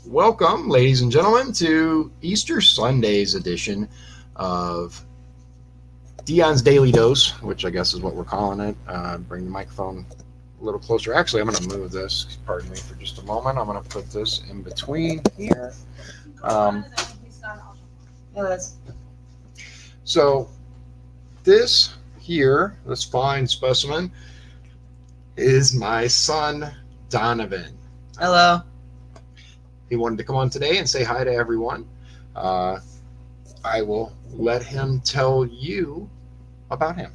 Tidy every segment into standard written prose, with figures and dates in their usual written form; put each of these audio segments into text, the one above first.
Welcome, ladies and gentlemen, to Easter Sunday's edition of Dion's Daily Dose, which I guess is what we're calling it. Bring the microphone a little closer. Actually, I'm going to move this. Pardon me for just a moment. I'm going to put this in between here. So this here, this fine specimen, is my son, Donovan. Hello. He wanted to come on today and say hi to everyone. I will let him tell you about him.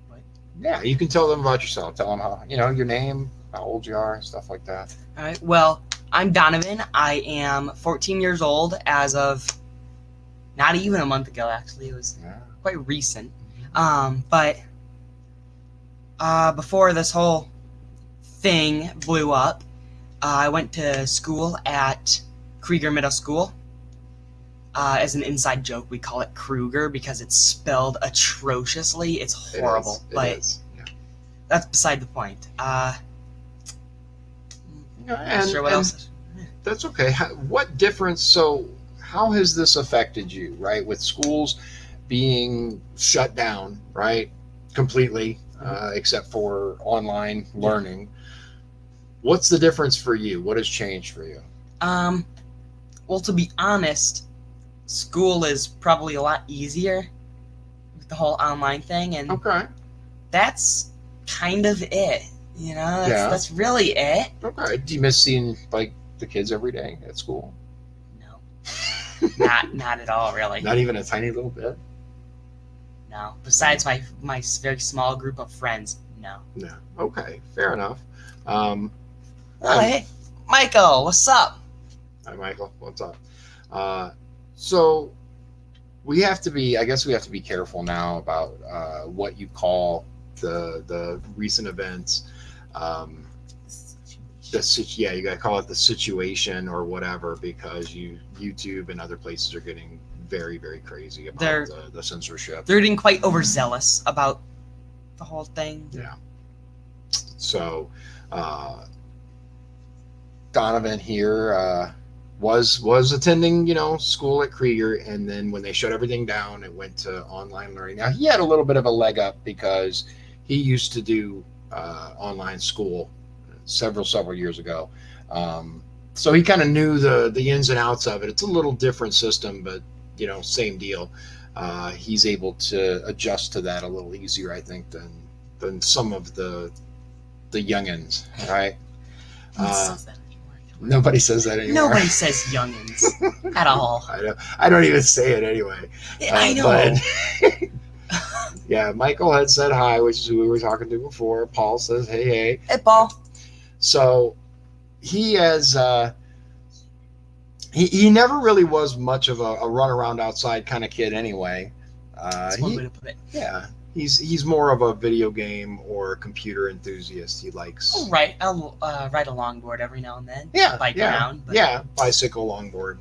What? Yeah, you can tell them about yourself. Tell them how, your name, how old you are, and stuff like that. All right. Well, I'm Donovan. I am 14 years old as of not even a month ago, actually. It was quite recent. But before this whole thing blew up, I went to school at Krieger Middle School. As an inside joke, we call it Kruger because it's spelled atrociously. It's horrible, that's beside the point. Sure what else? That's okay. What difference? So, how has this affected you? Right, with schools being shut down, right, completely, except for online learning. What's the difference for you? What has changed for you? Well, to be honest, school is probably a lot easier with the whole online thing, and that's kind of it. That's really it. Okay. Do you miss seeing the kids every day at school? No, not at all, really. Not even a tiny little bit. No. Besides my very small group of friends, no. No. Okay. Fair enough. Hey, Michael, what's up? Hi, Michael. What's up? So we have to be careful now about what you call the recent events. You got to call it the situation or whatever, because YouTube and other places are getting very, very crazy about the censorship. They're getting quite overzealous about the whole thing. Yeah. So, Donovan here was attending, school at Krieger, and then when they shut everything down, it went to online learning. Now, he had a little bit of a leg up because he used to do online school several years ago. So he kind of knew the ins and outs of it. It's a little different system, but, same deal. He's able to adjust to that a little easier, I think, than some of the youngins, right? Nobody says that anymore. Nobody says youngins at all. I don't even say it anyway. I know. But yeah, Michael had said hi, which is who we were talking to before. Paul says, hey. Hey, Paul. So he has... He never really was much of a run around outside kind of kid anyway. That's one way to put it. Yeah. He's more of a video game or computer enthusiast. He likes... I'll ride a longboard every now and then. Bike around. But... Yeah, bicycle, longboard.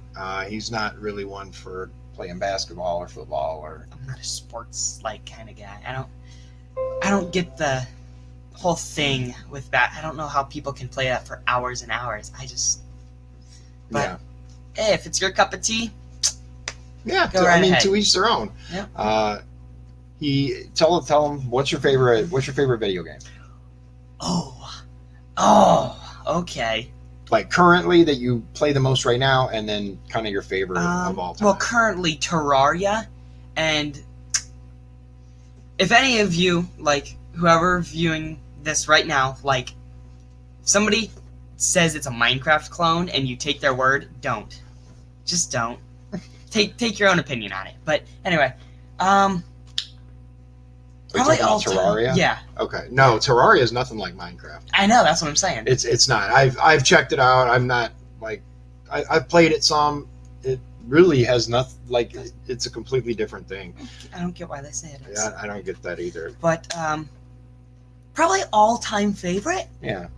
He's not really one for playing basketball or football or... I'm not a sports-like kind of guy. I don't get the whole thing with that. I don't know how people can play that for hours and hours. But hey, if it's your cup of tea, yeah, go right ahead. To each their own. Yeah. Tell him what's your favorite video game? Oh, okay. Like currently that you play the most right now, and then kind of your favorite of all time. Well, currently Terraria, and if any of you, whoever viewing this right now, if somebody says it's a Minecraft clone and you take their word, don't. Just don't. Take your own opinion on it. But anyway, probably all Terraria. Yeah. Okay. No, Terraria is nothing like Minecraft. I know. That's what I'm saying. It's not. I've checked it out. I'm not I've played it some. It really has nothing. It's a completely different thing. I don't get why they say it is. Yeah, I don't get that either. But probably all-time favorite. Yeah.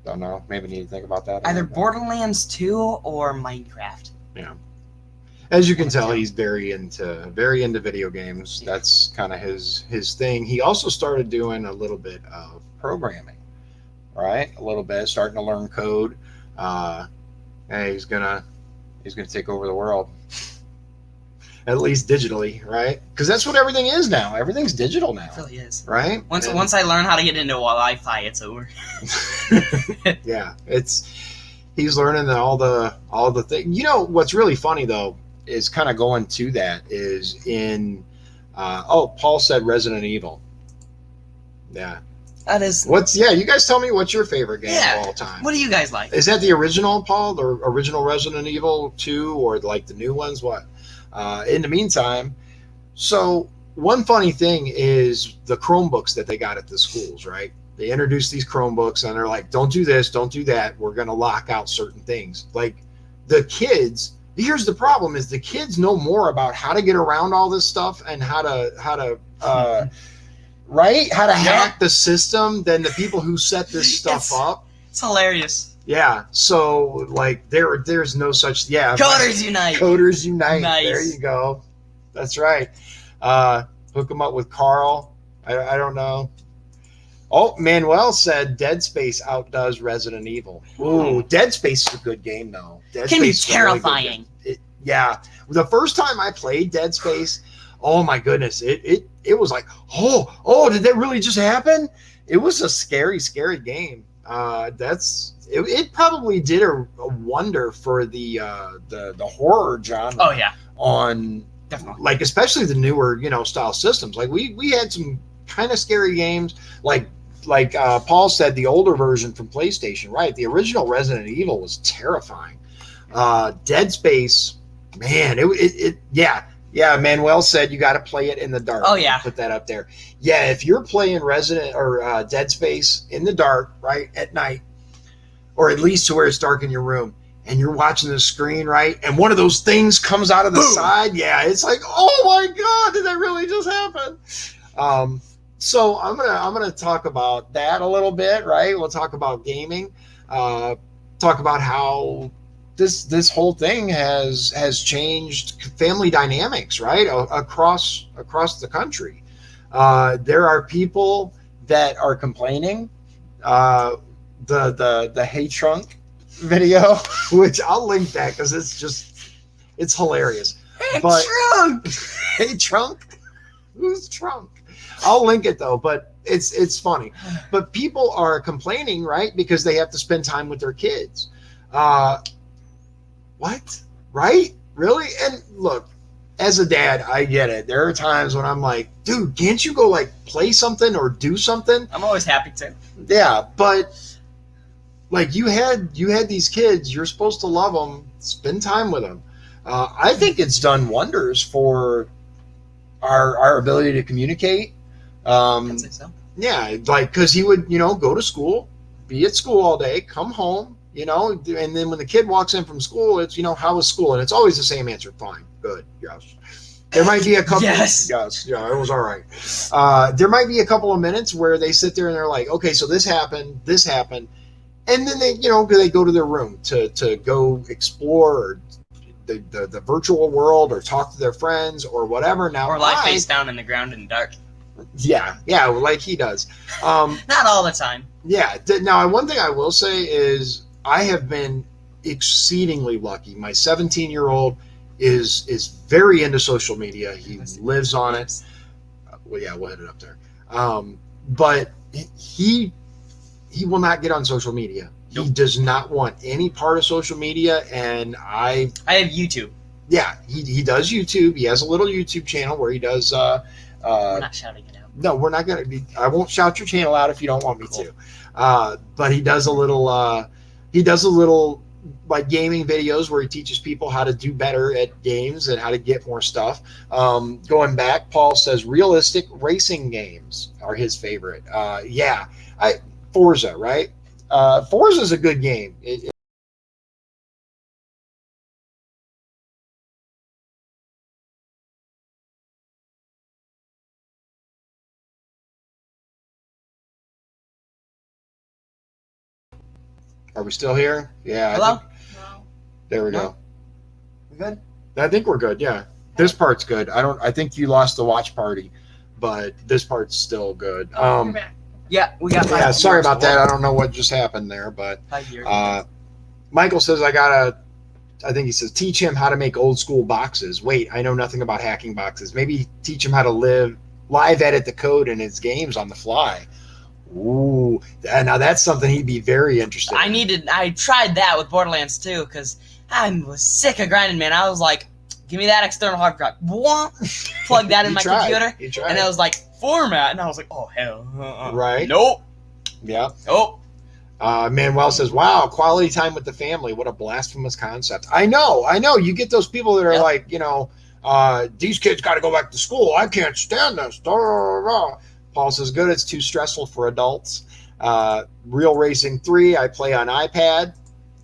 Don't know. Maybe need to think about that. Either Borderlands 2 or Minecraft. Yeah. As you can tell, he's very into video games. That's kind of his thing. He also started doing a little bit of programming, right? A little bit, starting to learn code. Uh, and he's gonna take over the world, at least digitally, right? Because that's what everything is now. Everything's digital now, It really is. right? Once I learn how to get into Wi-Fi, it's over. Yeah, he's learning all the things. You know what's really funny though is kind of going to that is in Paul said Resident Evil. Yeah. That is. You guys tell me what's your favorite game of all time? What do you guys like? Is that the original, Paul? The original Resident Evil 2 or like the new ones? What? In the meantime, so one funny thing is the Chromebooks that they got at the schools, right? They introduced these Chromebooks and they're like, don't do this, don't do that. We're going to lock out certain things. Like the kids, here's the problem is the kids know more about how to get around all this stuff and how to right? How to hack the system than the people who set this stuff up. It's hilarious. Yeah. So like there's no such Coders unite. Coders unite. Nice. There you go. That's right. Hook them up with Carl. I don't know. Oh, Manuel said Dead Space outdoes Resident Evil. Ooh, Dead Space is a good game though. Dead Can be Space is a really good terrifying. game. Yeah. The first time I played Dead Space, oh my goodness, it was like, oh, did that really just happen? It was a scary game. It probably did a wonder for the horror genre. Oh yeah, on definitely. Like especially the newer style systems. Like we had some kind of scary games. Like Paul said, the older version from PlayStation. Right, the original Resident Evil was terrifying. Dead Space, man, Yeah, Manuel said you got to play it in the dark. Oh yeah, put that up there. Yeah, if you're playing Resident or Dead Space in the dark, right at night, or at least to where it's dark in your room, and you're watching the screen, right, and one of those things comes out of the side, yeah, it's like, oh my god, did that really just happen? So I'm gonna talk about that a little bit, right? We'll talk about gaming, talk about how this whole thing has changed family dynamics, right, across the country. There are people that are complaining. The Hey Trunk video, which I'll link that because it's hilarious. Trunk. Hey Trunk, who's Trunk? I'll link it though, but it's funny. But people are complaining, right, because they have to spend time with their kids. What? Right? Really? And look, as a dad, I get it. There are times when I'm like, dude, can't you go like play something or do something? I'm always happy to. Yeah, but like you had these kids, you're supposed to love them, spend time with them. I think it's done wonders for our ability to communicate. I'd say so. Yeah, like because he would, go to school, be at school all day, come home, and then when the kid walks in from school, it's, how was school? And it's always the same answer. Fine, good, yes. There might be a couple. Yes. Yeah, it was all right. There might be a couple of minutes where they sit there and they're like, okay, so this happened, and then they go to their room to go explore the virtual world or talk to their friends or whatever. Now, or lie face down in the ground in the dark. Yeah, like he does. Not all the time. Yeah. Now, one thing I will say is I have been exceedingly lucky. My 17-year-old is very into social media. He lives on it. Well, yeah, we'll hit it up there. But he will not get on social media. Nope. He does not want any part of social media, and I have YouTube. Yeah, he does YouTube. He has a little YouTube channel where he does. We're not shouting it out. No, we're not gonna be. I won't shout your channel out if you don't want me to. But he does a little. Like gaming videos where he teaches people how to do better at games and how to get more stuff. Going back, Paul says realistic racing games are his favorite. Forza, right? Forza is a good game. Are we still here? Yeah. Hello? There we go. We good? I think we're good. Yeah. This part's good. I think you lost the watch party, but this part's still good. You're back. Yeah, we got 5 Yeah, sorry years about to that. I work. don't know what just happened there, but 5 years. Michael says I think he says, teach him how to make old school boxes. Wait, I know nothing about hacking boxes. Maybe teach him how to live edit the code in his games on the fly. Ooh, now that's something he'd be very interested in. I tried that with Borderlands 2 because I was sick of grinding, man. I was like, give me that external hard drive. Plug that in my computer. And I was like, format. And I was like, oh, hell. Right. Nope. Yeah. Nope. Manuel says, wow, quality time with the family. What a blasphemous concept. I know. You get those people that are like, these kids got to go back to school. I can't stand this. Paul says, good. It's too stressful for adults. Real Racing 3, I play on iPad.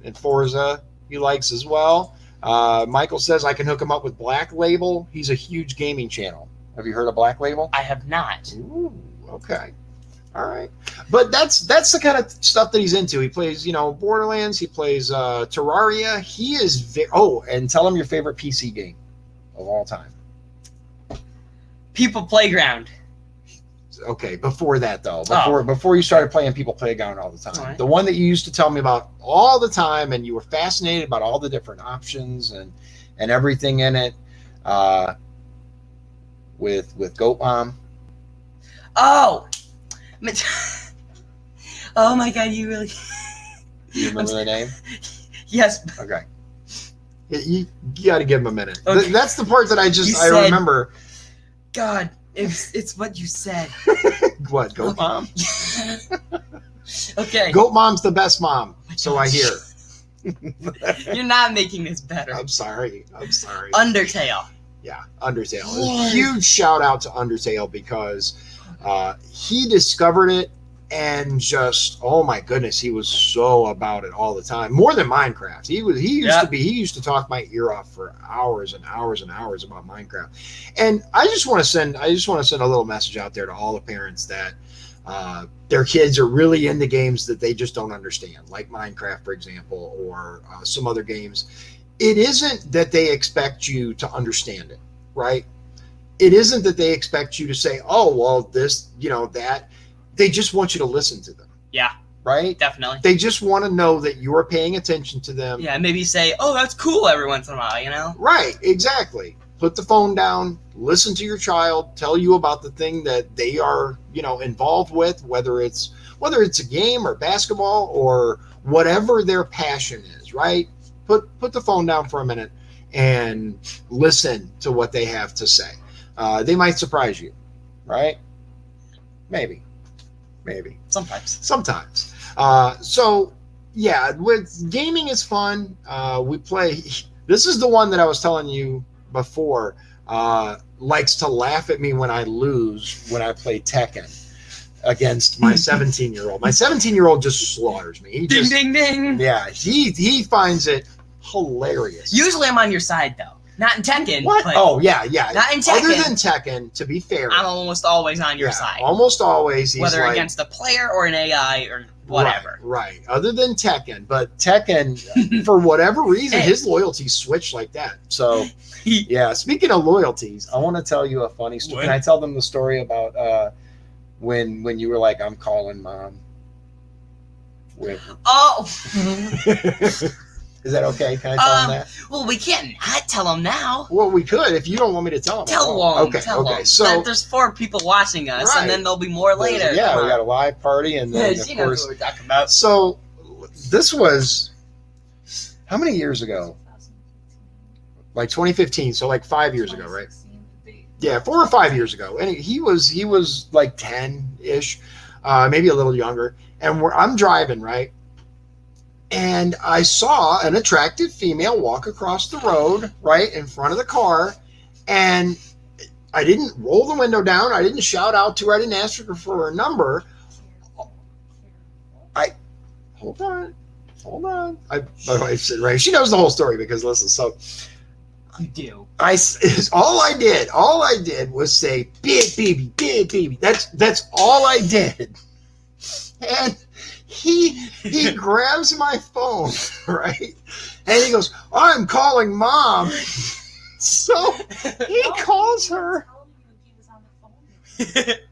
And Forza, he likes as well. Michael says, I can hook him up with Black Label. He's a huge gaming channel. Have you heard of Black Label? I have not. Ooh, okay. All right. But that's the kind of stuff that he's into. He plays, Borderlands. He plays Terraria. He is and tell him your favorite PC game of all time. People Playground. Okay, before that though, before you started playing People Playground all the time, right. The one that you used to tell me about all the time, and you were fascinated about all the different options and everything in it, with Goat Mom. Oh, oh my God! You really? You remember the name? Yes. Okay. You got to give him a minute. Okay. That's the part that I remember. God. It's what you said. What, Goat Mom? Okay. Goat Mom's the best mom, so I hear. You're not making this better. I'm sorry. Undertale. Yeah, Undertale. A huge shout out to Undertale because he discovered it and just, oh my goodness, he was so about it all the time. More than Minecraft. He used to talk my ear off for hours and hours and hours about Minecraft. And I just want to send a little message out there to all the parents that their kids are really into games that they just don't understand, like Minecraft, for example, or some other games. It isn't that they expect you to understand it, right? It isn't that they expect you to say, oh, well, this, that. They just want you to listen to them. Yeah. Right? Definitely. They just want to know that you're paying attention to them. Yeah, maybe say, oh, that's cool every once in a while, Right, exactly. Put the phone down, listen to your child, tell you about the thing that they are, involved with, whether it's a game or basketball or whatever their passion is, right? Put the phone down for a minute and listen to what they have to say. They might surprise you, right? Maybe. Sometimes. So yeah, with gaming is fun. We play. This is the one that I was telling you before. Likes to laugh at me when I lose when I play Tekken against my 17-year-old. My 17-year-old just slaughters me. Ding ding. Yeah, he finds it hilarious. Usually I'm on your side though. Not in Tekken. What? Oh, yeah. Not in Tekken. Other than Tekken, to be fair, I'm almost always on your side. Almost always. He's whether against a player or an AI or whatever. Right. Other than Tekken. But Tekken, for whatever reason, his loyalties switch like that. So, yeah. Speaking of loyalties, I want to tell you a funny story. Can I tell them the story about when you were like, I'm calling mom? Oh! Is that okay? Can I tell them that? Well, we can't not tell them now. Well, we could if you don't want me to tell them. Tell them. Okay. So there's 4 people watching us, and then there'll be more later. Yeah, we got a live party, and then of course. What we're talking about. So this was how many years ago? Like 2015. So like 5 years ago, right? Yeah, 4 or 5 years ago, and he was like 10-ish, maybe a little younger. And I'm driving, right? And I saw an attractive female walk across the road right in front of the car. And I didn't roll the window down. I didn't shout out to her. I didn't ask her for her number. Hold on. My wife said, right. She knows the whole story because listen, so. You do. All I did was say, big baby. That's all I did. And he grabs my phone, right? And he goes, I'm calling mom. So he calls her.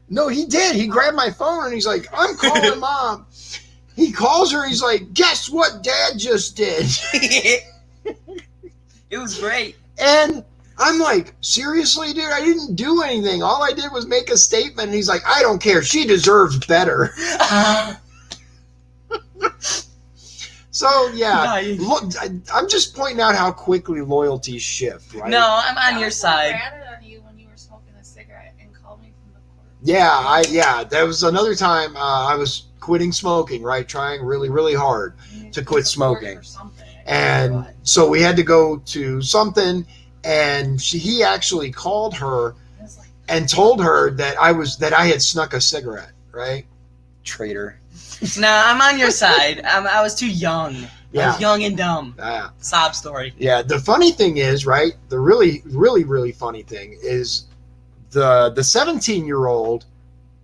No, he did. He grabbed my phone and he's like, I'm calling Mom. He calls her. He's like, guess what Dad just did? It was great. And I'm like, seriously, dude? I didn't do anything. All I did was make a statement. And he's like, I don't care. She deserves better. So, yeah. Look, I'm just pointing out how quickly loyalties shift, right? No, I'm on your side. On you when you were smoking a cigarette and called me from the court. Yeah, that was another time I was quitting smoking, right? Trying really, really hard to quit smoking. And so we had to go to something, and he actually called her and told her that I had snuck a cigarette, right? Traitor. No, I'm on your side. I was too young. Yeah. I was young and dumb. Yeah. Sob story. Yeah. The funny thing is, right? The really, really, really funny thing is the 17-year-old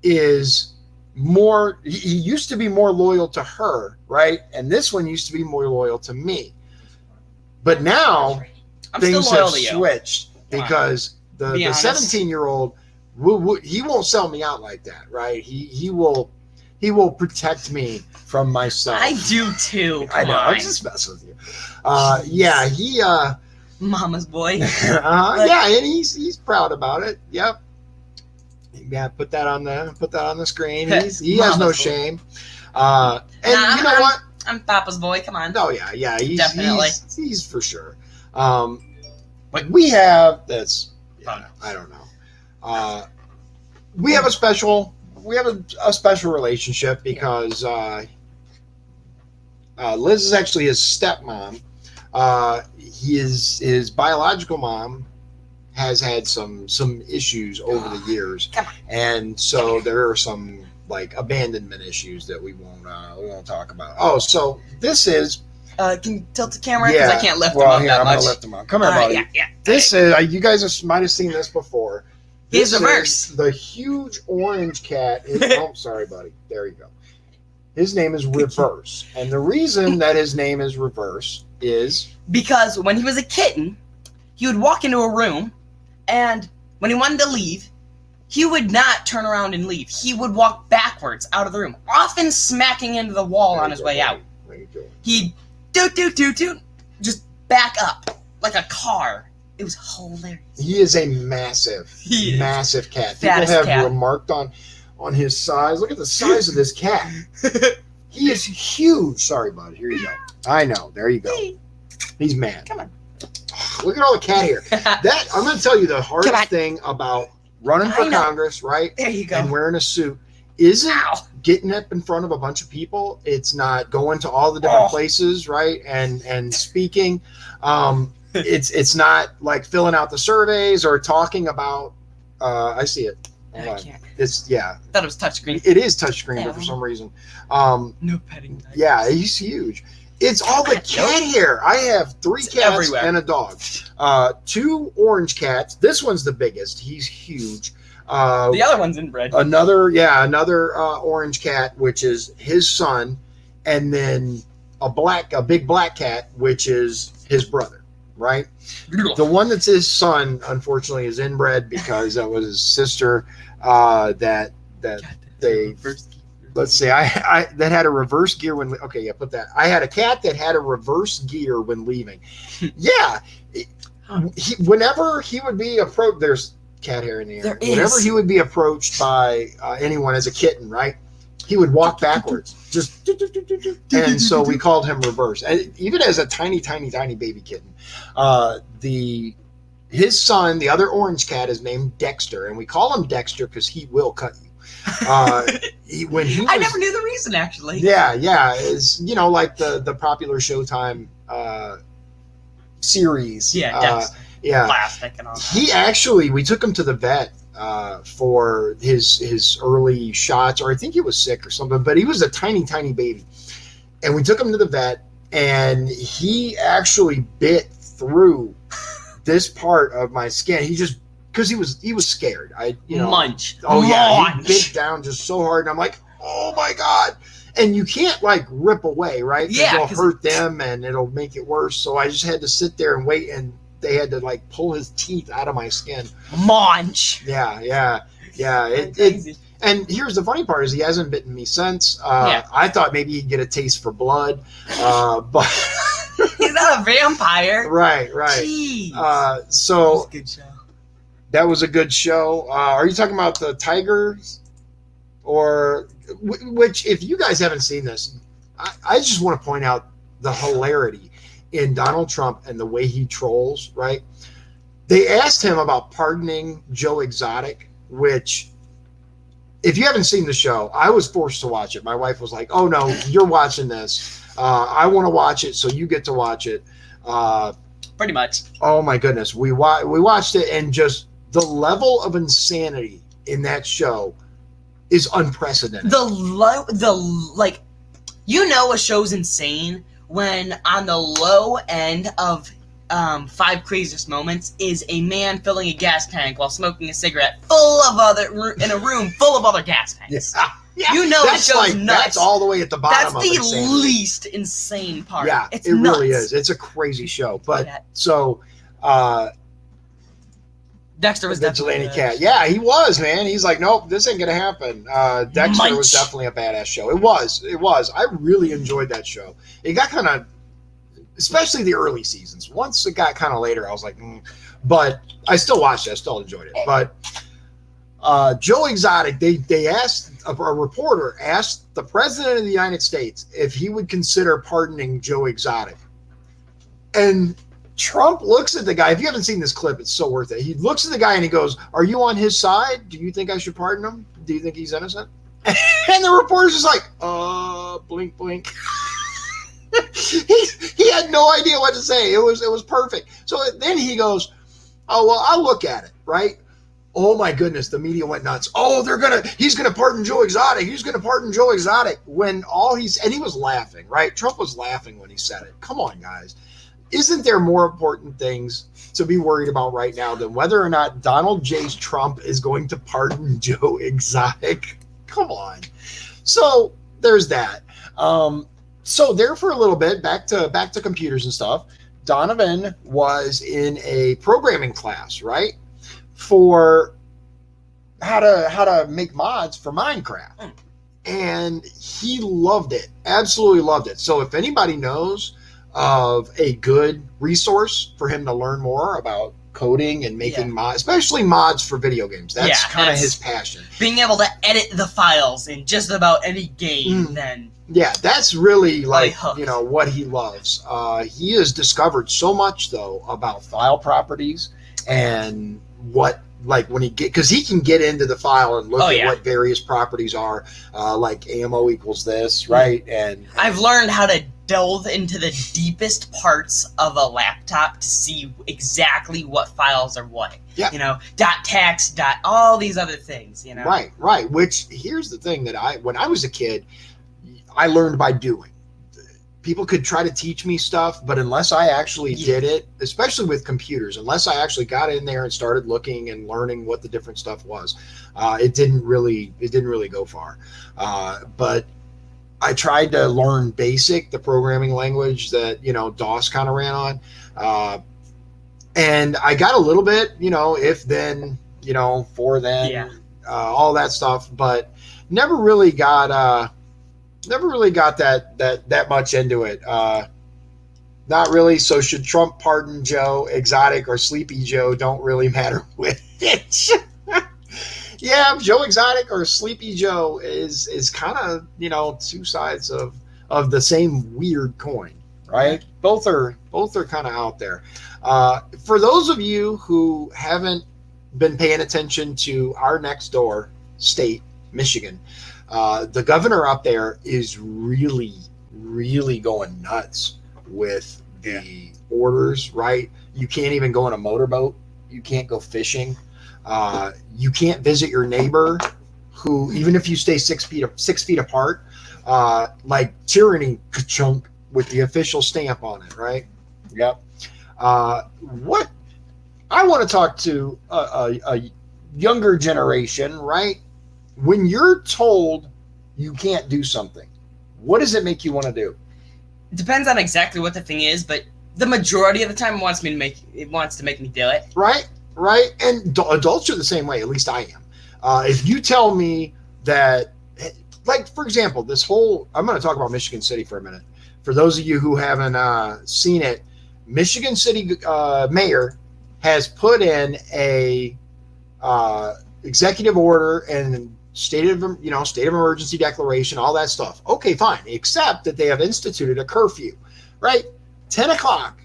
is more. He used to be more loyal to her, right? And this one used to be more loyal to me. But now I'm things still loyal have to you. switched because the 17-year-old he won't sell me out like that, right? He will protect me from myself. I do too. I know. Come on. I'm just messing with you. Yeah, he. Mama's boy. Yeah, and he's proud about it. Yep. Yeah, put that on the screen. He has no shame. And you know what? I'm Papa's boy. Come on. Oh yeah. Definitely. He's for sure. But we have that's. Yeah, I don't know. We have a special relationship because Liz is actually his stepmom. His biological mom has had some issues over the years, and so there are some like abandonment issues that we won't talk about. Oh, so this is. Can you tilt the camera? Because I can't lift them up here, that I'm much. gonna lift them up. Come here, buddy. Yeah. This is you guys might have seen this before. Here's This Reverse. is the huge orange cat. Oh, sorry, buddy. There you go. His name is Reverse, and the reason that his name is Reverse is because when he was a kitten, he would walk into a room, and when he wanted to leave, he would not turn around and leave. He would walk backwards out of the room, often smacking into the wall on his way out. What are you doing? He'd doot, just back up like a car. It was hilarious. He is a massive cat. People Fattest have cat. remarked on his size. Look at the size of this cat. He is huge. Sorry, bud. Here you go. I know. There you go. He's mad. Come on. Look at all the cat hair. That I'm going to tell you the hardest thing about running for Congress, right? There you go. And wearing a suit isn't getting up in front of a bunch of people. It's not going to all the different places, right? And speaking. It's not like filling out the surveys or talking about. I see it. Hold on. Can't. It's Thought it was touchscreen. It is touchscreen, but for some reason. No petting. Yeah, he's huge. It's all the cat hair. I have 3 cats everywhere. and a dog. 2 orange cats. This one's the biggest. He's huge. The other one's inbred. Another orange cat, which is his son, and then a big black cat, which is his brother. Right? The one that's his son, unfortunately, is inbred because that was his sister. That they let's say I that had a reverse gear when. Okay, yeah, put that. I had a cat that had a reverse gear when leaving. Yeah, whenever he would be approached, there's cat hair in the air. Whenever he would be approached by anyone as a kitten, right? He would walk backwards, just, and so we called him Reverse. And even as a tiny baby kitten, his son, the other orange cat, is named Dexter, and we call him Dexter because he will cut you. I never knew the reason actually. Yeah, is like the popular Showtime series. Yeah, Dexter. Yeah, Plastic and all that. We took him to the vet. For his early shots, or I think he was sick or something, but he was a tiny baby, and we took him to the vet, and he actually bit through this part of my skin. He just because he was scared. Munch. Oh yeah, Munch. he bit down just so hard, and I'm like, oh my god. And you can't like rip away, right? Yeah, it'll hurt them, and it'll make it worse. So I just had to sit there and wait, and they had to like pull his teeth out of my skin. Munch. Yeah. Yeah, Crazy. and here's the funny part is he hasn't bitten me since. Yeah. I thought maybe he'd get a taste for blood, but He's not a vampire. right. Jeez. So That's a good show. that was a good show. Are you talking about the Tigers, or which? If you guys haven't seen this, I just want to point out the hilarity in Donald Trump and the way he trolls. Right? They asked him about pardoning Joe Exotic, which, if you haven't seen the show, I was forced to watch it. My wife was like, "Oh no, you're watching this. I want to watch it, so you get to watch it." Pretty much. Oh my goodness, we watched it, and just the level of insanity in that show is unprecedented. Like, you know, a show's insane when on the low end of five craziest moments is a man filling a gas tank while smoking a cigarette in a room full of other gas tanks. Yeah. You know, that's the show's nuts. That's all the way at the bottom. That's of the insanity. least insane part. Yeah, it's it nuts. really is. It's a crazy show. But Yeah. so Dexter was Vigilante definitely Cat. Yeah, he was, man. He's like, nope, this ain't gonna happen. Dexter was definitely a badass show. It was. I really enjoyed that show. It got kind of, especially the early seasons. Once it got kind of later, I was like, but I still watched it. I still enjoyed it. But Joe Exotic, they asked, a reporter asked the president of the United States if he would consider pardoning Joe Exotic. And Trump looks at the guy. If you haven't seen this clip, it's so worth it. He looks at the guy and he goes, "Are you on his side? Do you think I should pardon him? Do you think he's innocent?" And the reporter's just like, blink, blink. he had no idea what to say. It was perfect. So then he goes, "Oh, well, I'll look at it," right? Oh my goodness, the media went nuts. Oh, he's gonna pardon Joe Exotic. He's gonna pardon Joe Exotic. When he was laughing, right? Trump was laughing when he said it. Come on, guys. Isn't there more important things to be worried about right now than whether or not Donald J. Trump is going to pardon Joe Exotic? Come on. So there's that. So there for a little bit, back to computers and stuff. Donovan was in a programming class, right? For how to make mods for Minecraft. And he loved it. Absolutely loved it. So if anybody knows of a good resource for him to learn more about coding and making mods, especially mods for video games, that's kind of his passion. Being able to edit the files in just about any game, then. Yeah, that's really like, what he loves. He has discovered so much though about file properties and what, like when because he can get into the file and look at what various properties are, like ammo equals this, right? And I've learned how to delve into the deepest parts of a laptop to see exactly what files are what. Yeah. You know, .text, all these other things, you know. Right. Which, here's the thing that when I was a kid, I learned by doing. People could try to teach me stuff, but unless I actually did it, especially with computers, unless I actually got in there and started looking and learning what the different stuff was, it didn't really go far. But I tried to learn BASIC, the programming language that DOS kind of ran on, and I got a little bit, if then, for then, all that stuff, but never really got that much into it. Not really. So should Trump pardon Joe Exotic or Sleepy Joe? Don't really matter which. Yeah, Joe Exotic or Sleepy Joe is kind of two sides of the same weird coin, right? Both are kind of out there. For those of you who haven't been paying attention to our next door state, Michigan, the governor up there is really, really going nuts with the orders, right? You can't even go on a motorboat. You can't go fishing. You can't visit your neighbor who, even if you stay 6 feet apart, like tyranny chunk with the official stamp on it, right? Yep. What I want to talk to a younger generation, right? When you're told you can't do something, what does it make you want to do? It depends on exactly what the thing is, but the majority of the time it wants to make me do it. Right. And adults are the same way. At least I am. If you tell me that, like, for example, this whole, I'm going to talk about Michigan City for a minute. For those of you who haven't seen it, Michigan City mayor has put in a executive order and state of emergency declaration, all that stuff. Okay, fine, except that they have instituted a curfew, right? 10 o'clock.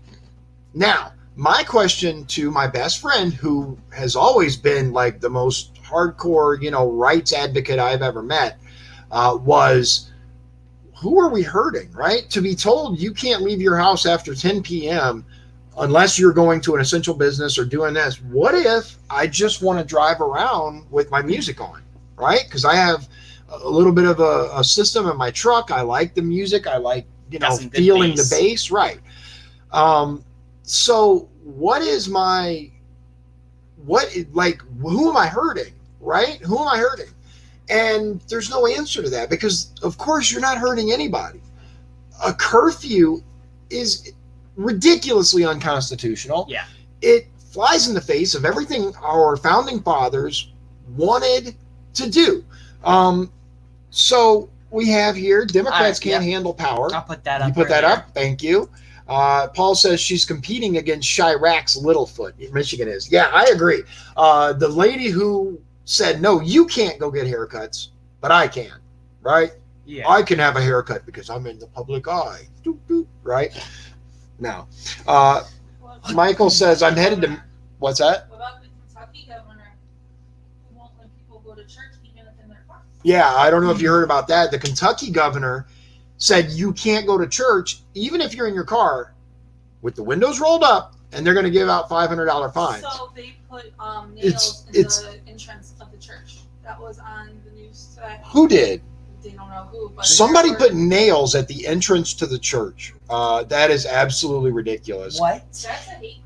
Now, my question to my best friend, who has always been like the most hardcore, rights advocate I've ever met, was, who are we hurting, right? To be told you can't leave your house after 10 p.m. unless you're going to an essential business or doing this. What if I just want to drive around with my music on, right? Because I have a little bit of a system in my truck. I like the music. I like, feeling the bass, right? So what is who am I hurting, right? Who am I hurting? And there's no answer to that, because of course you're not hurting anybody. A curfew is ridiculously unconstitutional. Yeah. It flies in the face of everything our founding fathers wanted to do. So we have here, Democrats can't handle power. I'll put that up. You put that up? Thank you. Paul says she's competing against Chirac's Littlefoot. Michigan is. Yeah, I agree. The lady who said, no, you can't go get haircuts, but I can, right? Yeah. I can have a haircut because I'm in the public eye, doop, doop, right? Now, Michael says, I'm headed to, what's that? What about the Kentucky governor who won't let people go to church even if in their car? Yeah, I don't know if you heard about that. The Kentucky governor said you can't go to church even if you're in your car with the windows rolled up, and they're going to give out $500 fines. So they put nails in the entrance of the church. That was on the news today. Who did? They don't know who, but somebody put nails at the entrance to the church. That is absolutely ridiculous. What? That's a hate.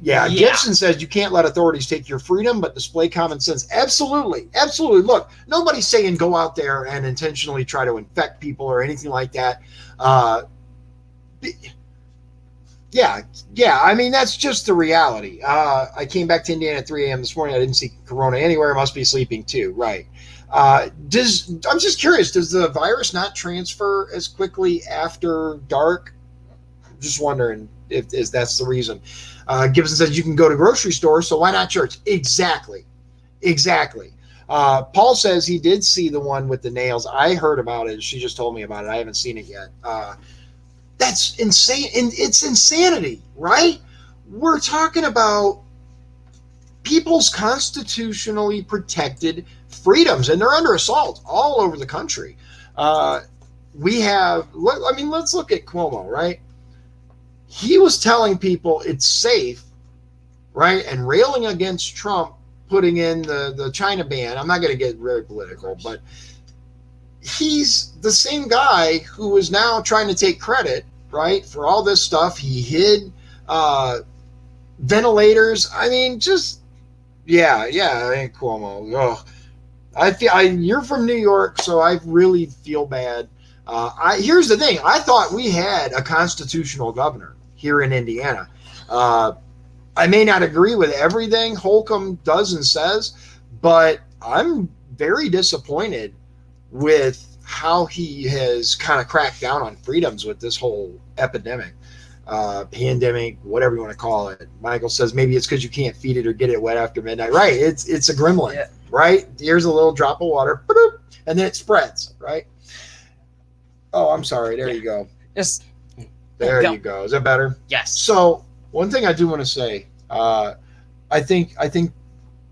Yeah, Gibson says you can't let authorities take your freedom, but display common sense. Absolutely. Absolutely. Look, nobody's saying go out there and intentionally try to infect people or anything like that. Yeah. I mean, that's just the reality. I came back to Indiana at 3 a.m. this morning. I didn't see Corona anywhere. I must be sleeping too. Right. I'm just curious, does the virus not transfer as quickly after dark? Just wondering if that's the reason. Gibson says you can go to grocery stores, so why not church? Exactly. Paul says he did see the one with the nails. I heard about it. She just told me about it. I haven't seen it yet. That's insane. And it's insanity, right? We're talking about people's constitutionally protected freedoms, and they're under assault all over the country. Let's look at Cuomo, right? He was telling people it's safe, right? And railing against Trump putting in the China ban. I'm not going to get very political, but he's the same guy who is now trying to take credit, right, for all this stuff. He hid ventilators. I mean, Cuomo. You're from New York, so I really feel bad. Here's the thing. I thought we had a constitutional governor here in Indiana. I may not agree with everything Holcomb does and says, but I'm very disappointed with how he has kind of cracked down on freedoms with this whole epidemic, pandemic, whatever you want to call it. Michael says maybe it's because you can't feed it or get it wet after midnight. Right. It's a gremlin, right? Here's a little drop of water, and then it spreads, right? Oh, I'm sorry. There you go. Just there you go. Is that better? Yes. So one thing I do want to say, I think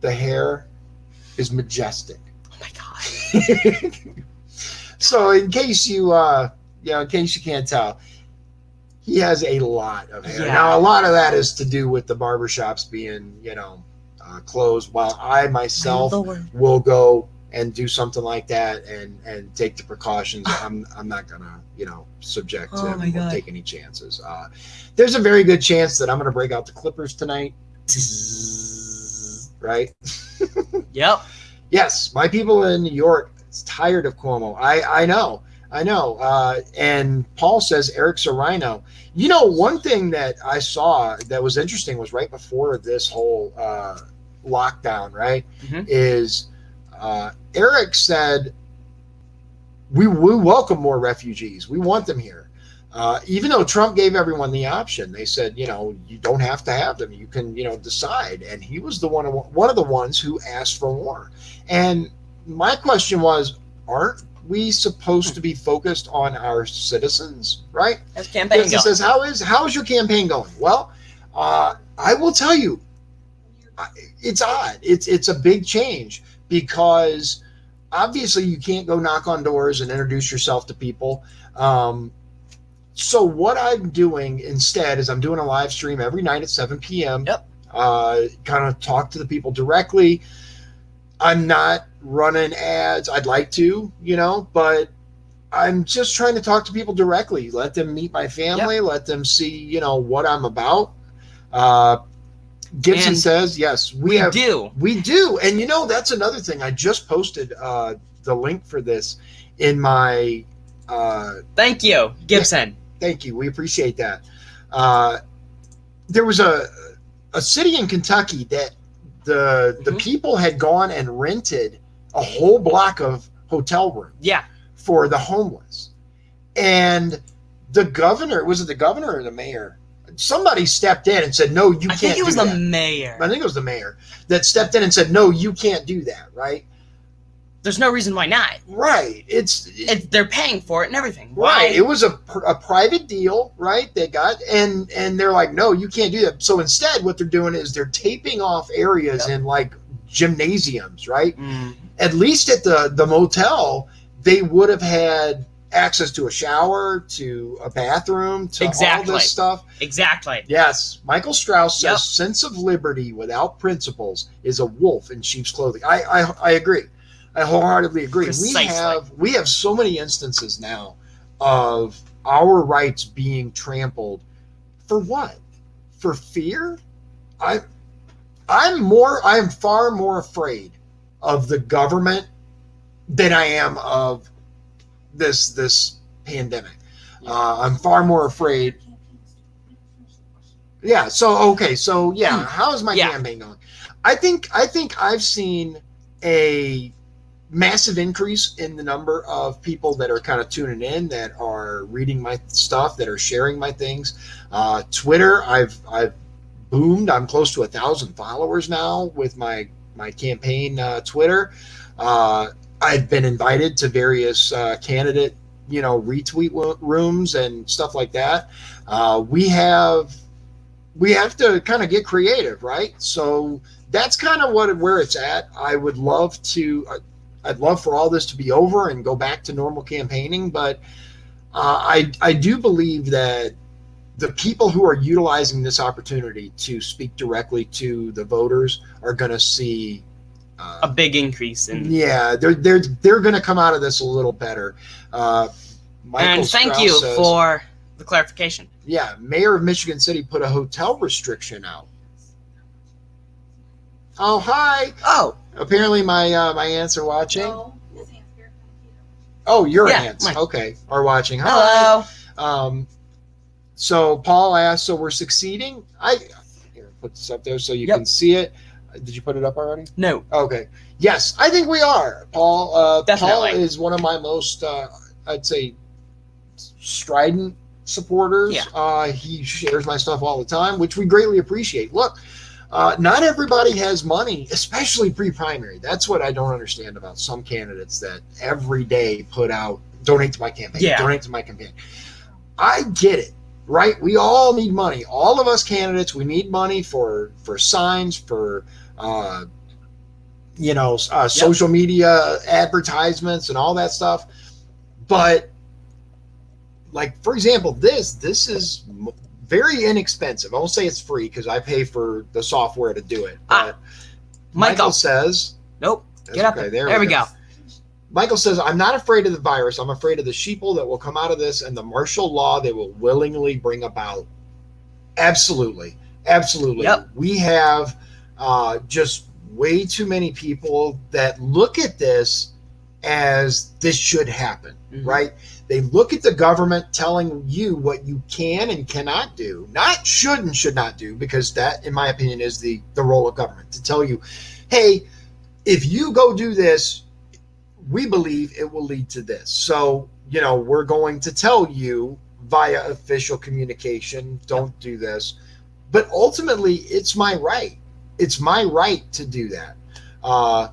the hair is majestic. Oh my God. So in case you can't tell, he has a lot of hair. Yeah. Now, a lot of that is to do with the barbershops being, closed, while I myself will go and do something like that and take the precautions. I'm not gonna, subject him or take any chances. There's a very good chance that I'm gonna break out the clippers tonight. Right? Yep. Yes, my people in New York is tired of Cuomo. I know. And Paul says Eric Serrano. One thing that I saw that was interesting was right before this whole lockdown, right? Mm-hmm. Is Eric said, we welcome more refugees. We want them here. Even though Trump gave everyone the option, they said, you don't have to have them. You can, decide. And he was one of the ones who asked for more. And my question was, aren't we supposed to be focused on our citizens, right? How's campaign going? He says, how is your campaign going? Well, I will tell you, it's odd. It's a big change because obviously you can't go knock on doors and introduce yourself to people. So what I'm doing instead is I'm doing a live stream every night at 7 p.m. Yep. Kind of talk to the people directly. I'm not running ads. I'd like to, but I'm just trying to talk to people directly. Let them meet my family. Yep. Let them see, what I'm about. Gibson says, yes, we do. We do. And, that's another thing. I just posted the link for this in my... Thank you, Gibson. Thank you. We appreciate that. There was a city in Kentucky that the people had gone and rented a whole block of hotel rooms for the homeless. And the governor, was it the governor or the mayor? Somebody stepped in and said, no, you can't do that. I think it was the mayor. I think it was the mayor that stepped in and said, no, you can't do that, right? There's no reason why not. Right. They're paying for it and everything. Right. It was a private deal, right? They got, and they're like, no, you can't do that. So instead, what they're doing is they're taping off areas in like gymnasiums, right? Mm. At least at the motel, they would have had access to a shower, to a bathroom, to all this stuff. Exactly. Yes. Michael Strauss says, sense of liberty without principles is a wolf in sheep's clothing. I agree. I wholeheartedly agree. Precisely. We have so many instances now of our rights being trampled. For what? For fear? I am far more afraid of the government than I am of this pandemic. I'm far more afraid. Yeah. So how is my campaign going? I think I've seen a massive increase in the number of people that are kind of tuning in, that are reading my stuff, that are sharing my things. Twitter, I've boomed. I'm close to 1,000 followers now with my campaign Twitter. I've been invited to various candidate, retweet rooms and stuff like that. We have to kind of get creative, right? So that's kind of where it's at. I'd love for all this to be over and go back to normal campaigning, but I do believe that the people who are utilizing this opportunity to speak directly to the voters are going to see a big increase in. Yeah, they're going to come out of this a little better. And thank you for the clarification. Yeah, Mayor of Michigan City put a hotel restriction out. Oh, hi. Oh. Apparently my aunts are watching. No, his aunts here. Oh, your aunts. Okay, are watching. Hi. Hello. So Paul asked, so we're succeeding? Here, put this up there so you can see it. Did you put it up already? No. Okay. Yes, I think we are. Paul Definitely. Paul is one of my most, I'd say, strident supporters. Yeah. He shares my stuff all the time, which we greatly appreciate. Look, not everybody has money, especially pre-primary. That's what I don't understand about some candidates that every day put out, donate to my campaign, donate to my campaign. I get it, right? We all need money. All of us candidates, we need money for signs, for social media advertisements and all that stuff. But like, for example, this is very inexpensive. I won't say it's free because I pay for the software to do it. But Michael says, nope. Get up. Okay, there we go. Michael says, I'm not afraid of the virus. I'm afraid of the sheeple that will come out of this and the martial law they will willingly bring about. Absolutely. Absolutely. Yep. We have just way too many people that look at this as this should happen, right? They look at the government telling you what you can and cannot do, not should and should not do, because that, in my opinion, is the role of government, to tell you, hey, if you go do this, we believe it will lead to this. So, we're going to tell you via official communication, don't do this. But ultimately, it's my right. It's my right to do that. I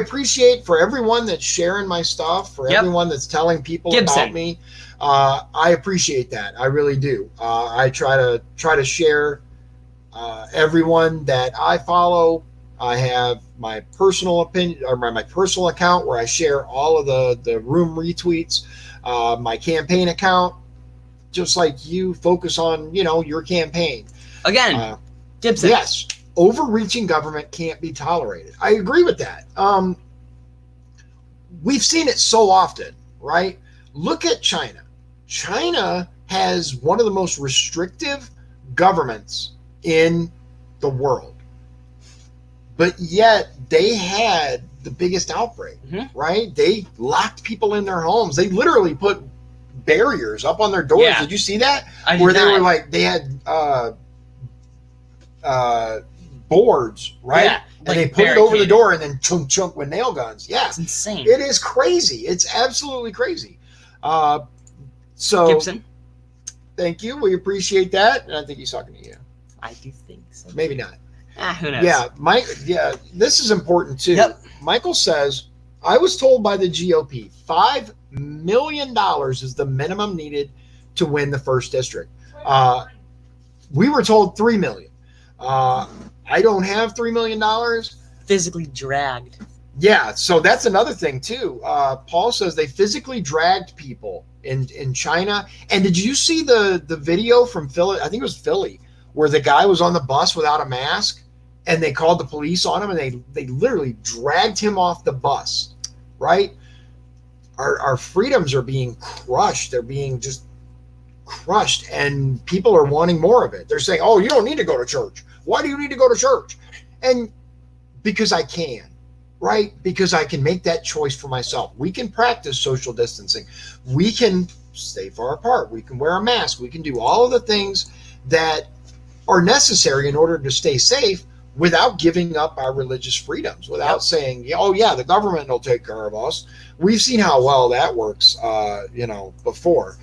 appreciate for everyone that's sharing my stuff, for everyone that's telling people about me. I appreciate that. I really do. I try to share everyone that I follow. I have my personal opinion or my personal account where I share all of the room retweets. My campaign account, just like you, focus on your campaign. Again, Gibson. Yes, overreaching government can't be tolerated. I agree with that. We've seen it so often, right? Look at China. China has one of the most restrictive governments in the world. But yet they had the biggest outbreak, right? They locked people in their homes. They literally put barriers up on their doors. Yeah. Did you see that? Where they were like, they had boards, right? Yeah, and they put it over the door and then chunk chunk with nail guns. Yeah. It's insane. It is crazy. It's absolutely crazy. So Gibson, thank you. We appreciate that. And I think he's talking to you. I do think so. Maybe not. Who knows? Yeah, this is important too. Yep. Michael says, I was told by the GOP $5 million is the minimum needed to win the first district. We were told $3 million. I don't have $3 million. Physically dragged. Yeah, so that's another thing too. Paul says they physically dragged people in China. And did you see the video from Philly? I think it was Philly, where the guy was on the bus without a mask and they called the police on him and they literally dragged him off the bus, right? Our freedoms are being crushed. They're being just crushed and people are wanting more of it. They're saying, oh, you don't need to go to church. Why do you need to go to church? And because I can, right? Because I can make that choice for myself. We can practice social distancing. We can stay far apart. We can wear a mask. We can do all of the things that are necessary in order to stay safe without giving up our religious freedoms, without saying, oh yeah, the government will take care of us. We've seen how well that works, before.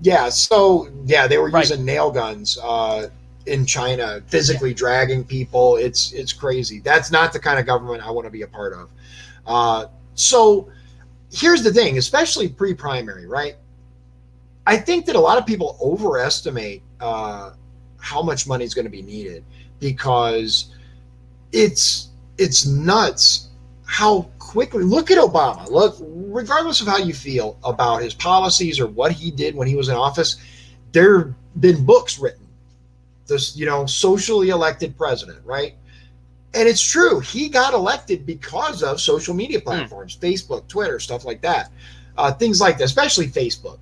They were using nail guns in China, physically dragging people. It's crazy. That's not the kind of government I want to be a part of. So here's the thing, especially pre-primary, right? I think that a lot of people overestimate how much money is going to be needed because it's nuts how quickly. Look at Obama. Look, regardless of how you feel about his policies or what he did when he was in office, there have been books written. This, socially elected president, right? And it's true. He got elected because of social media platforms, Facebook, Twitter, stuff like that. Things like that, especially Facebook.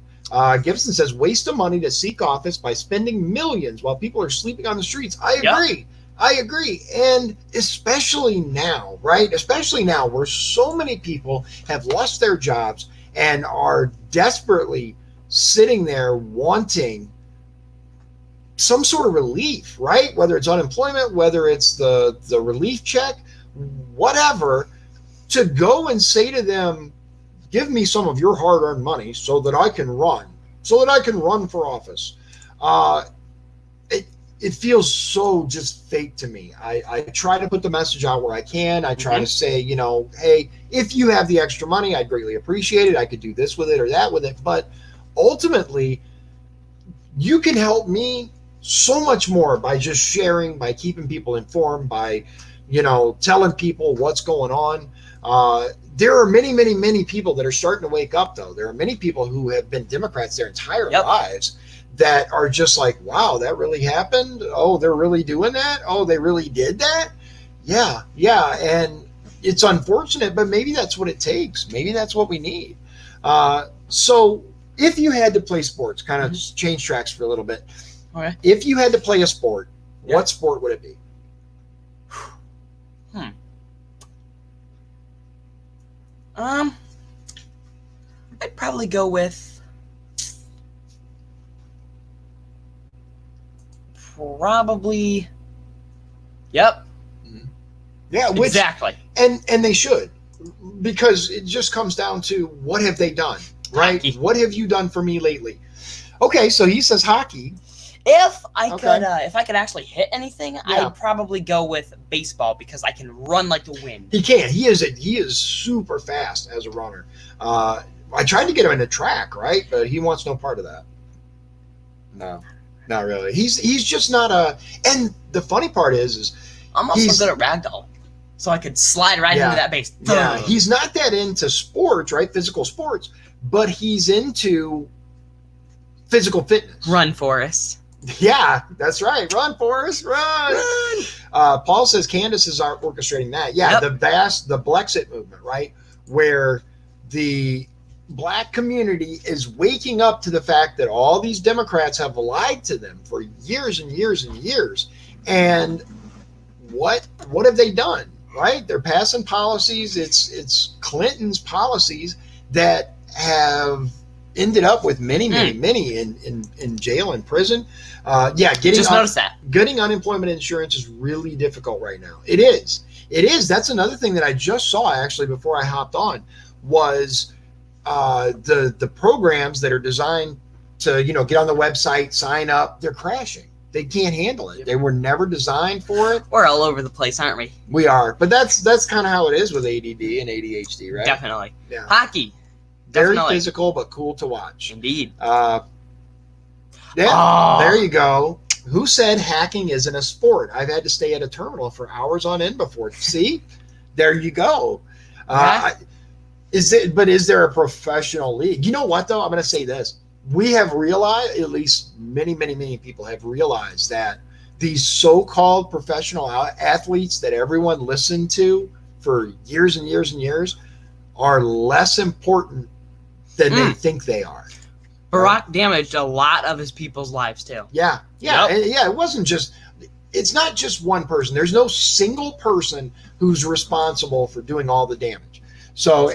Gibson says, waste of money to seek office by spending millions while people are sleeping on the streets. I agree. Yep. I agree. And especially now, right? Especially now where so many people have lost their jobs and are desperately sitting there wanting some sort of relief, right? Whether it's unemployment, whether it's the relief check, whatever, to go and say to them, give me some of your hard-earned money so that I can run for office. It feels so just fake to me. I try to put the message out where I can. I try to say, hey, if you have the extra money, I'd greatly appreciate it. I could do this with it or that with it. But ultimately, you can help me so much more by just sharing, by keeping people informed, by, telling people what's going on. There are many, many, many people that are starting to wake up, though. There are many people who have been Democrats their entire lives that are just like, wow, that really happened? Oh, they're really doing that? Oh, they really did that? Yeah. And it's unfortunate, but maybe that's what it takes. Maybe that's what we need. So if you had to play sports, kind of just change tracks for a little bit. Okay. If you had to play a sport, what sport would it be? I'd probably go with Yep. Yeah, which Exactly. and they should, because it just comes down to what have they done, right? Hockey. What have you done for me lately? Okay, so he says hockey. If I Okay. could actually hit anything, Yeah. I'd probably go with baseball because I can run like the wind. He can. He is super fast as a runner. I tried to get him into track, right? But he wants no part of that. No, not really. He's just not a. And the funny part is I'm also he's- good at ragdoll, so I could slide right Yeah. into that base. yeah, he's not that into sports, right? Physical sports, but he's into physical fitness. Run, Forrest. Yeah, that's right. Run, Forrest, run. Paul says Candace is orchestrating that. Yeah, Yep. the Blexit movement, right? Where the black community is waking up to the fact that all these Democrats have lied to them for years and years and years. And what have they done? Right? They're passing policies. It's Clinton's policies that have ended up with many in jail and prison. Notice that. Getting unemployment insurance is really difficult right now. It is. That's another thing that I just saw actually before I hopped on was the programs that are designed to get on the website, sign up. They're crashing. They can't handle it. They were never designed for it. We're all over the place, aren't we? We are, but that's kind of how it is with ADD and ADHD, right? Definitely. Yeah. Hockey. Very Definitely. physical, but cool to watch. Indeed. Yeah, Oh. there you go. Who said hacking isn't a sport? I've had to stay at a terminal for hours on end before. See, there you go. Is there a professional league? You know what though? I'm going to say this. We have realized, at least many people have realized that these so-called professional athletes that everyone listened to for years and years and years are less important than they think they are. Barack damaged a lot of his people's lives too. Yeah. Yep. And it wasn't just. It's not just one person. There's no single person who's responsible for doing all the damage. So,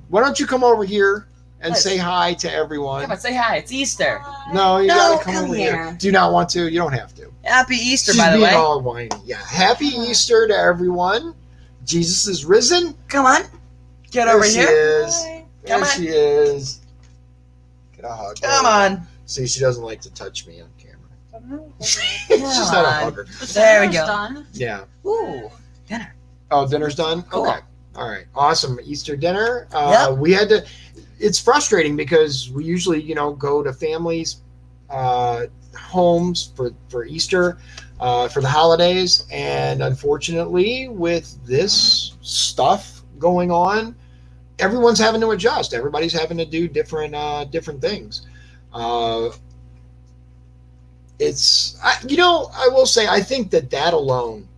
why don't you come over here and say hi to everyone? Come on, say hi. It's Easter. No, you No, gotta come come over here. here. Do you not want to? You don't have to. Happy Easter, She's by the being way. all whiny. Yeah. Happy Easter to everyone. Jesus is risen. Come on. Get There over she here. is. Come There on. she is. Get a hug. Come on. See, she doesn't like to touch me on camera. She's Come not a on. hugger. There we Dinner's go. Done. Yeah. Ooh, dinner. Oh, dinner's done? Cool. Okay. All right. Awesome. Easter dinner. Yep. We had to, it's frustrating because we usually, go to families' homes for Easter, for the holidays. And unfortunately, with this stuff going on, everyone's having to adjust. Everybody's having to do different things. I will say, I think that alone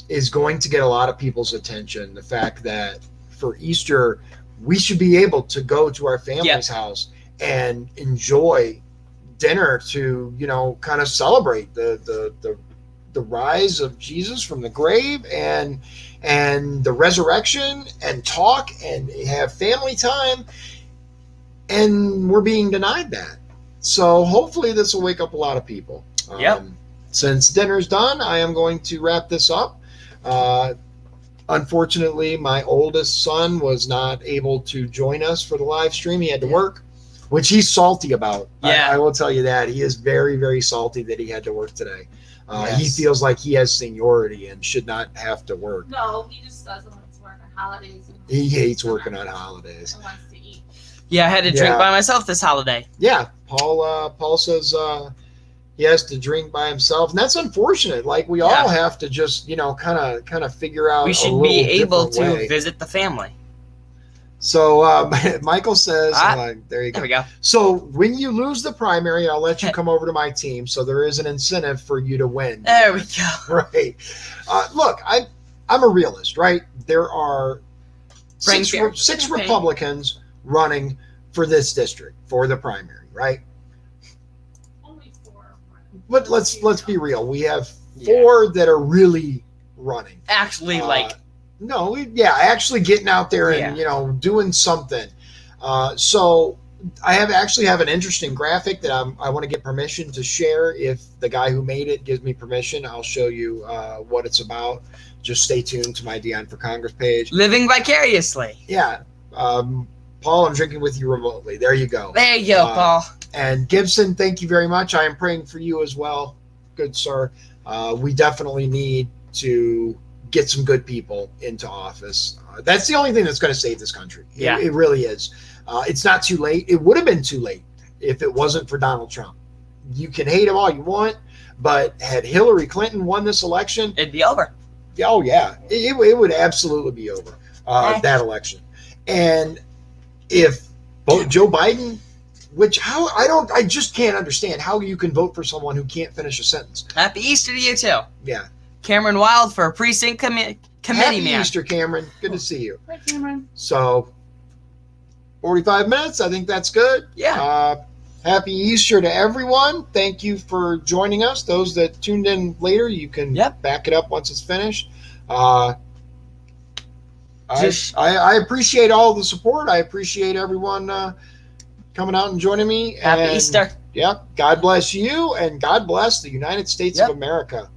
is going to get a lot of people's attention. The fact that for Easter, we should be able to go to our family's house and enjoy dinner to, kind of celebrate the rise of Jesus from the grave and the resurrection and talk and have family time. And we're being denied that. So hopefully this will wake up a lot of people. Yep. Since dinner's done, I am going to wrap this up. Unfortunately, my oldest son was not able to join us for the live stream. He had to work, which he's salty about. Yeah. I will tell you that. He is very, very salty that he had to work today. Yes. He feels like he has seniority and should not have to work. No, he just doesn't want to work on holidays. He hates working on holidays. And wants to eat. Yeah, I had to drink by myself this holiday. Yeah, Paul says he has to drink by himself, and that's unfortunate. Like we all have to just kind of figure out. We should be able to visit the family. So Michael says, there you go. There we go. So when you lose the primary, I'll let you come over to my team. So there is an incentive for you to win. There we go. Right. Look, I'm a realist, right? There are six Republicans running for this district for the primary, right? Only 4. But let's be real. We have 4 that are really running. Actually, actually getting out there and doing something. So I actually have an interesting graphic that I want to get permission to share. If the guy who made it gives me permission, I'll show you what it's about. Just stay tuned to my Dion for Congress page. Living vicariously. Yeah. Paul, I'm drinking with you remotely. There you go. There you go, Paul. And Gibson, thank you very much. I am praying for you as well, good sir. We definitely need to get some good people into office. That's the only thing that's going to save this country. Yeah. It really is. It's not too late. It would have been too late if it wasn't for Donald Trump. You can hate him all you want, but had Hillary Clinton won this election, It'd be over. oh yeah, it would absolutely be over, that election. And if Joe Biden, I just can't understand how you can vote for someone who can't finish a sentence. Happy Easter to you too. Yeah. Cameron Wild for a precinct committee Happy man. Easter, Cameron. Good to see you. Hi, Cameron. So, 45 minutes. I think that's good. Yeah. Happy Easter to everyone. Thank you for joining us. Those that tuned in later, you can back it up once it's finished. I appreciate all the support. I appreciate everyone coming out and joining me. Happy Easter. Yeah. God bless you, and God bless the United States of America.